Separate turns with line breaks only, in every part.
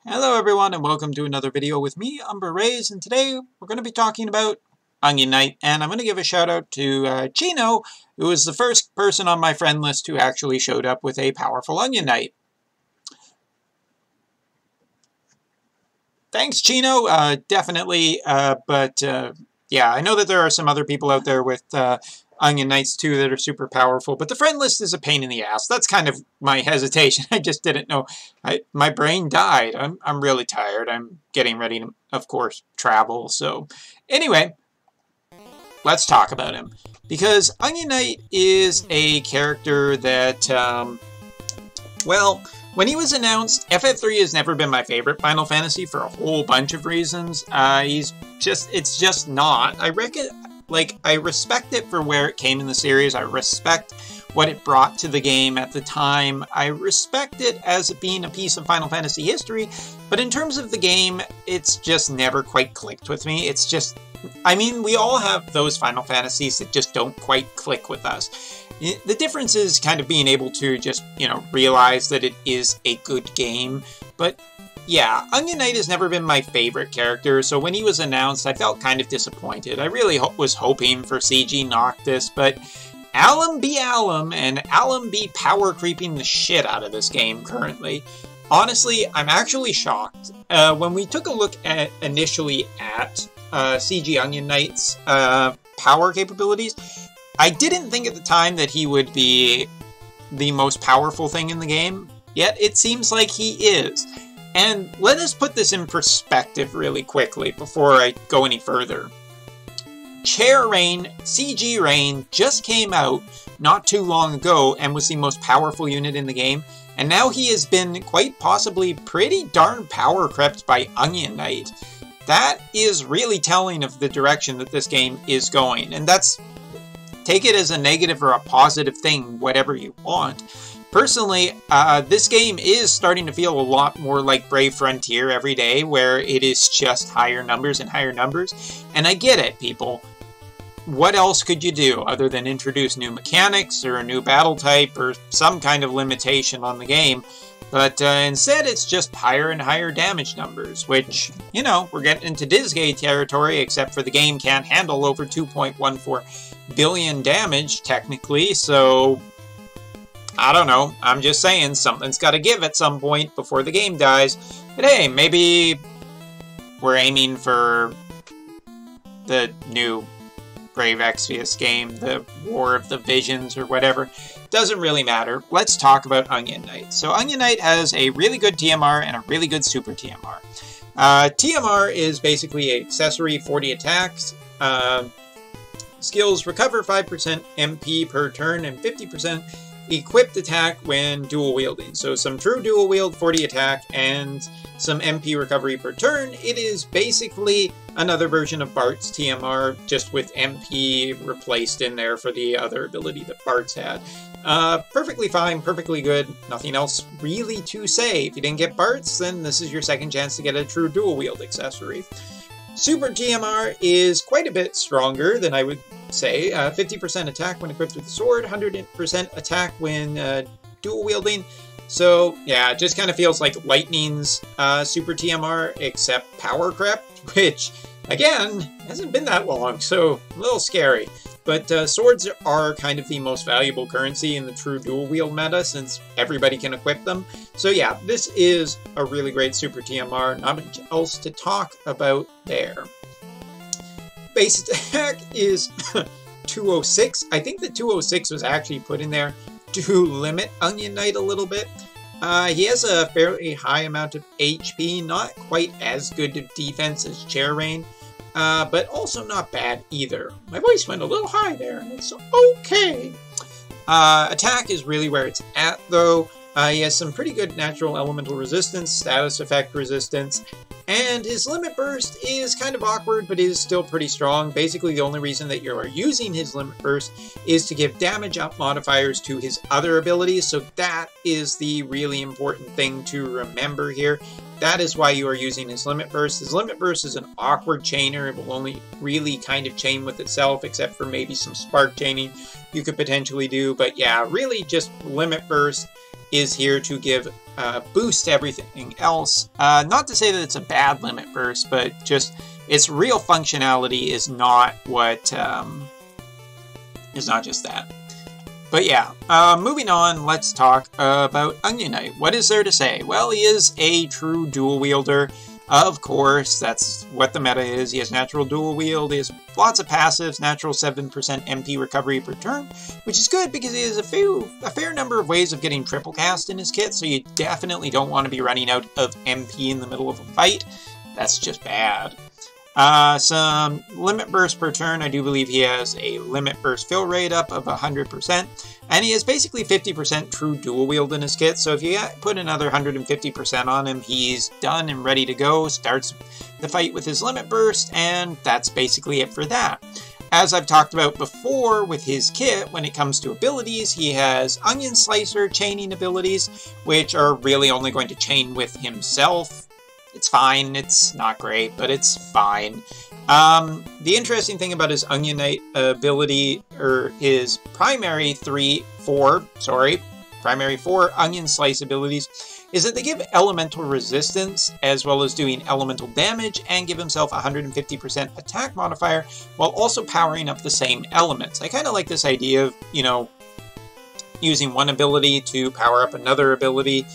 Hello everyone and welcome to another video with me, Umber Rays, and today we're going to be talking about Onion Knight, and I'm going to give a shout out to Chino, who was the first person on my friend list who actually showed up with a powerful Onion Knight. Thanks Chino, definitely, yeah, I know that there are some other people out there with Onion Knights too that are super powerful, but the friend list is a pain in the ass. That's kind of my hesitation. I just didn't know. My brain died. I'm really tired. I'm getting ready to, of course, travel. So anyway, let's talk about him. Because Onion Knight is a character that, well, when he was announced, FF3 has never been my favorite Final Fantasy for a whole bunch of reasons. It's just not. I respect it for where it came in the series. I respect what it brought to the game at the time. I respect it as being a piece of Final Fantasy history, but in terms of the game, it's just never quite clicked with me. It's just, I mean, we all have those Final Fantasies that just don't quite click with us. The difference is kind of being able to just, realize that it is a good game, but yeah, Onion Knight has never been my favorite character, so when he was announced, I felt kind of disappointed. I really was hoping for CG Noctis, but Alum be Alum, and Alum be power creeping the shit out of this game currently. Honestly, I'm actually shocked. When we took a look initially at CG Onion Knight's power capabilities, I didn't think at the time that he would be the most powerful thing in the game, yet it seems like he is. And let us put this in perspective really quickly before I go any further. Chair Rain, CG Rain, just came out not too long ago and was the most powerful unit in the game, and now he has been quite possibly pretty darn power crept by Onion Knight. That is really telling of the direction that this game is going, and that's, take it as a negative or a positive thing, whatever you want. Personally, this game is starting to feel a lot more like Brave Frontier every day, where it is just higher numbers and higher numbers. And I get it, people. What else could you do other than introduce new mechanics or a new battle type or some kind of limitation on the game? But instead, it's just higher and higher damage numbers, which, we're getting into Disgaea territory, except for the game can't handle over 2.14 billion damage, technically, so I don't know. I'm just saying, something's got to give at some point before the game dies. But hey, maybe we're aiming for the new Brave Exvius game, the War of the Visions or whatever. Doesn't really matter. Let's talk about Onion Knight. So Onion Knight has a really good TMR and a really good super TMR. TMR is basically an accessory 40 attacks. Skills recover 5% MP per turn and 50% equipped attack when dual wielding. So some true dual wield 40 attack and some MP recovery per turn. It is basically another version of Bart's TMR, just with MP replaced in there for the other ability that Bart's had. Perfectly fine, perfectly good. Nothing else really to say. If you didn't get Bart's, then this is your second chance to get a true dual wield accessory. Super TMR is quite a bit stronger than I would say. 50% attack when equipped with the sword, 100% attack when dual wielding. So yeah, it just kind of feels like Lightning's Super TMR, except power crept, which again hasn't been that long, so a little scary. But swords are kind of the most valuable currency in the true dual wield meta, since everybody can equip them. So yeah, this is a really great Super TMR. Not much else to talk about there. Base attack is 206. I think the 206 was actually put in there to limit Onion Knight a little bit. He has a fairly high amount of HP, not quite as good of defense as Chair Rain. But also not bad either. My voice went a little high there, and it's okay. Attack is really where it's at, though. He has some pretty good natural elemental resistance, status effect resistance, and his limit burst is kind of awkward, but is still pretty strong. Basically, the only reason that you are using his limit burst is to give damage up modifiers to his other abilities, so that is the really important thing to remember here. That is why you are using his limit burst. His limit burst is an awkward chainer. It will only really kind of chain with itself, except for maybe some spark chaining you could potentially do. But yeah, really just limit burst is here to give boost everything else. Not to say that it's a bad limit burst, but just its real functionality is not what is not just that. But yeah, moving on, let's talk about Onion Knight. What is there to say? Well, he is a true dual wielder. Of course, that's what the meta is. He has natural dual wield, he has lots of passives, natural 7% MP recovery per turn, which is good because he has a fair number of ways of getting triple cast in his kit, so you definitely don't want to be running out of MP in the middle of a fight. That's just bad. Some limit burst per turn. I do believe he has a limit burst fill rate up of 100%, and he has basically 50% true dual wield in his kit, so if you put another 150% on him, he's done and ready to go, starts the fight with his limit burst, and that's basically it for that. As I've talked about before with his kit, when it comes to abilities, he has Onion Slicer chaining abilities, which are really only going to chain with himself. It's fine, it's not great, but it's fine. The interesting thing about his Onion Knight ability, or his primary four Onion Slice abilities, is that they give elemental resistance, as well as doing elemental damage, and give himself 150% attack modifier, while also powering up the same elements. I kind of like this idea of, you know, using one ability to power up another ability,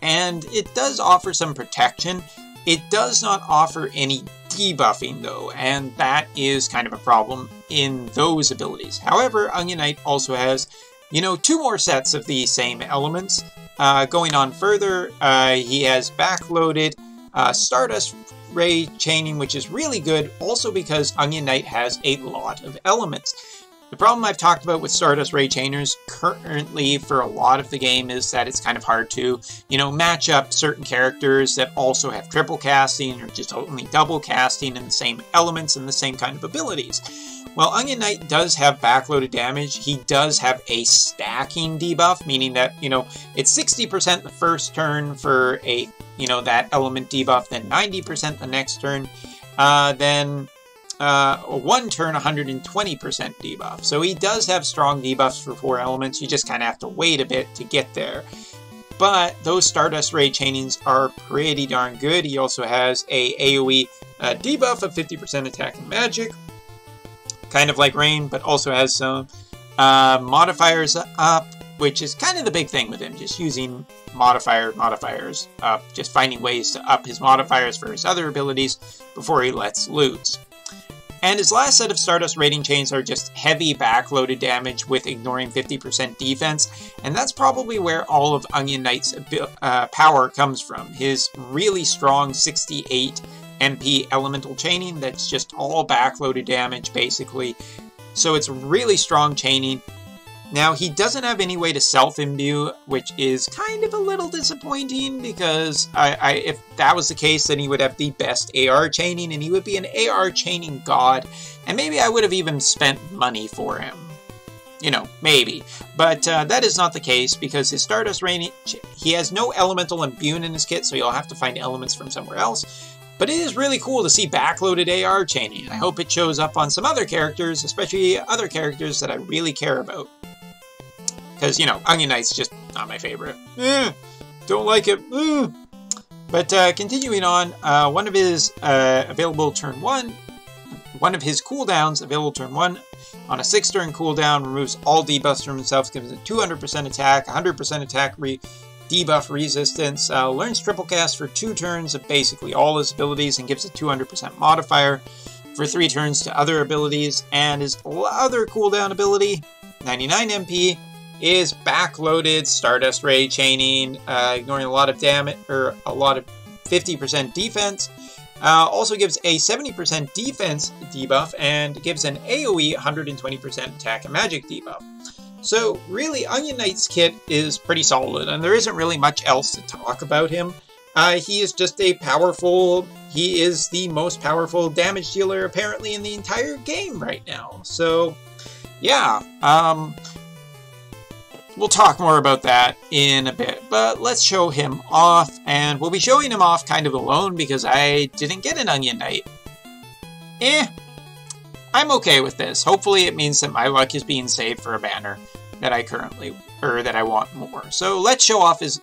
and it does offer some protection. It does not offer any debuffing though, and that is kind of a problem in those abilities. However, Onion Knight also has, you know, 2 more sets of the same elements. Going on further, he has backloaded Stardust Ray chaining, which is really good, also because Onion Knight has a lot of elements. The problem I've talked about with Stardust Ray Chainers currently for a lot of the game is that it's kind of hard to, you know, match up certain characters that also have triple casting or just only double casting and the same elements and the same kind of abilities. While Onion Knight does have backloaded damage, he does have a stacking debuff, meaning that, you know, it's 60% the first turn for a, you know, that element debuff, then 90% the next turn, then one turn 120% debuff. So he does have strong debuffs for 4 elements, you just kind of have to wait a bit to get there. But those Stardust Ray chainings are pretty darn good. He also has a AoE debuff of 50% attack and magic, kind of like Rain, but also has some modifiers up, which is kind of the big thing with him, just using modifiers up, just finding ways to up his modifiers for his other abilities before he lets loose. And his last set of Stardust Rating Chains are just heavy backloaded damage with ignoring 50% defense, and that's probably where all of Onion Knight's power comes from. His really strong 68 MP elemental chaining that's just all backloaded damage basically, so it's really strong chaining. Now, he doesn't have any way to self-imbue, which is kind of a little disappointing, because if that was the case, then he would have the best AR chaining, and he would be an AR chaining god, and maybe I would have even spent money for him. You know, maybe. But that is not the case, because his Stardust Rain, he has no elemental imbue in his kit, so you'll have to find elements from somewhere else. But it is really cool to see backloaded AR chaining. I hope it shows up on some other characters, especially other characters that I really care about. Because, you know, Onion Knight's just not my favorite. Don't like it. But continuing on, one of his available turn 1, one of his cooldowns available turn 1 on a 6-turn cooldown removes all debuffs from himself, gives it 200% attack, 100% attack debuff resistance, learns triple cast for 2 turns of basically all his abilities, and gives a 200% modifier for 3 turns to other abilities. And his other cooldown ability, 99 MP, is backloaded Stardust Ray chaining, ignoring a lot of damage, or a lot of 50% defense. Also gives a 70% defense debuff, and gives an AoE 120% attack and magic debuff. So really, Onion Knight's kit is pretty solid, and there isn't really much else to talk about him. He is just he is the most powerful damage dealer apparently in the entire game right now. So yeah, we'll talk more about that in a bit, but let's show him off, and we'll be showing him off kind of alone because I didn't get an Onion Knight. I'm okay with this. Hopefully it means that my luck is being saved for a banner that I currently, or that I want more. So let's show off his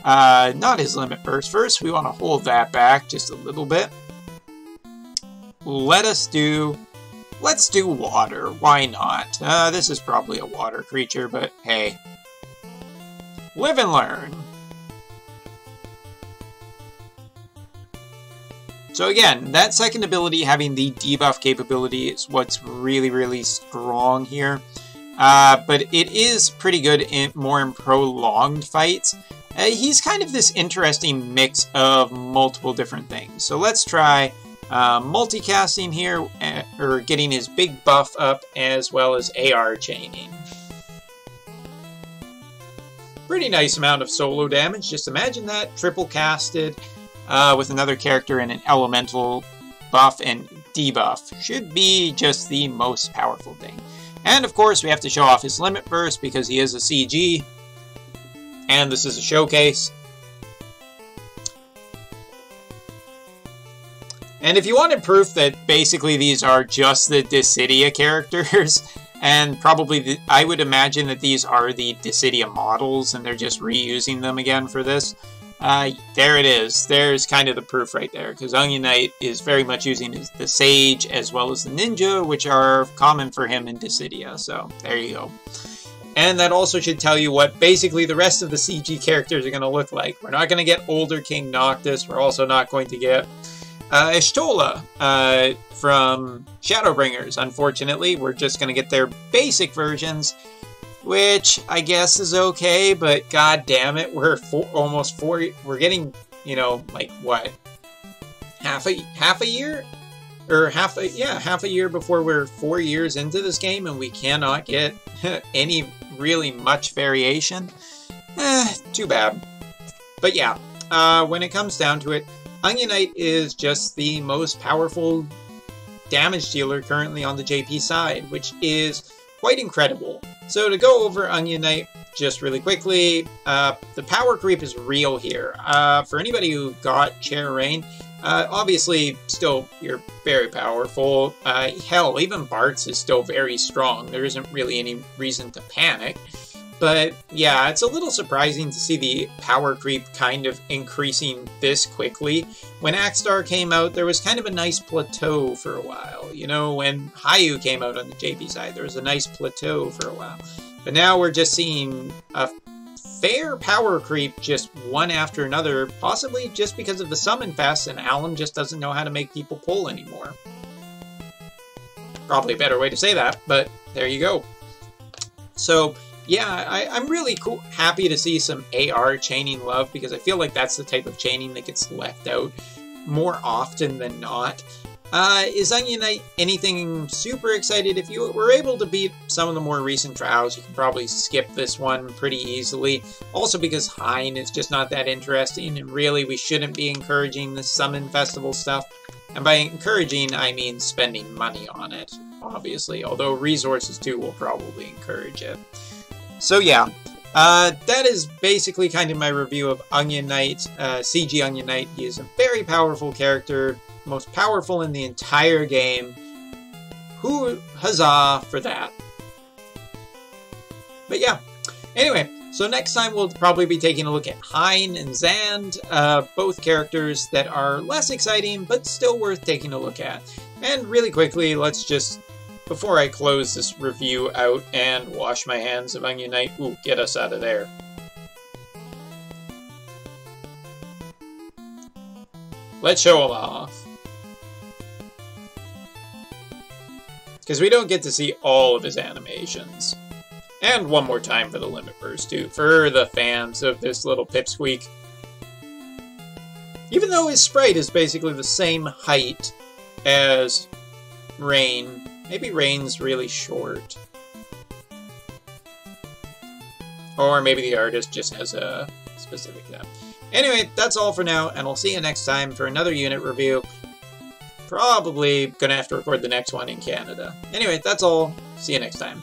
Not his limit burst. First, we want to hold that back just a little bit. Let's do water. Why not? This is probably a water creature, but hey. Live and learn. So again, that second ability having the debuff capability is what's really, really strong here. But it is pretty good more in prolonged fights. He's kind of this interesting mix of multiple different things. So let's try multicasting here, or getting his big buff up, as well as AR chaining. Pretty nice amount of solo damage. Just imagine that triple casted with another character and an elemental buff and debuff. Should be just the most powerful thing. And of course we have to show off his limit burst because he is a CG. And this is a showcase. And if you wanted proof that basically these are just the Dissidia characters, and probably I would imagine that these are the Dissidia models and they're just reusing them again for this. There it is. There's kind of the proof right there, because Onion Knight is very much using the Sage as well as the Ninja, which are common for him in Dissidia. So there you go. And that also should tell you what basically the rest of the CG characters are going to look like. We're not going to get older King Noctis. We're also not going to get Ishtola from Shadowbringers. Unfortunately, we're just going to get their basic versions, which I guess is okay, but god damn it, we're almost 4. We're getting, you know, like what, half a year, or half a year before we're 4 years into this game, and we cannot get any really much variation. Too bad. But yeah, when it comes down to it, Onion Knight is just the most powerful damage dealer currently on the JP side, which is quite incredible. So to go over Onion Knight just really quickly, the power creep is real here. For anybody who got Chair Reign, obviously still you're very powerful. Hell, even Bart's is still very strong. There isn't really any reason to panic. But yeah, it's a little surprising to see the power creep kind of increasing this quickly. When Axstar came out, there was kind of a nice plateau for a while. You know, when Hayu came out on the JP side, there was a nice plateau for a while. But now we're just seeing a fair power creep just one after another, possibly just because of the Summon Fest, and Alum just doesn't know how to make people pull anymore. Probably a better way to say that, but there you go. So yeah, I'm really happy to see some AR chaining love, because I feel like that's the type of chaining that gets left out more often than not. Is Onion Knight anything super excited? If you were able to beat some of the more recent trials, you can probably skip this one pretty easily. Also because Hein is just not that interesting, and really we shouldn't be encouraging the Summon Festival stuff. And by encouraging, I mean spending money on it, obviously, although resources too will probably encourage it. So yeah, that is basically kind of my review of Onion Knight, CG Onion Knight. He is a very powerful character, most powerful in the entire game. Huzzah for that. But yeah, anyway, so next time we'll probably be taking a look at Hein and Zand, both characters that are less exciting, but still worth taking a look at. And really quickly, let's just, before I close this review out and wash my hands of Onion Knight, ooh, get us out of there. Let's show him off. Because we don't get to see all of his animations. And one more time for the Limit Burst too, for the fans of this little pipsqueak. Even though his sprite is basically the same height as Rain, maybe Rain's really short. Or maybe the artist just has a specific depth. Anyway, that's all for now, and I'll see you next time for another unit review. Probably gonna have to record the next one in Canada. Anyway, that's all. See you next time.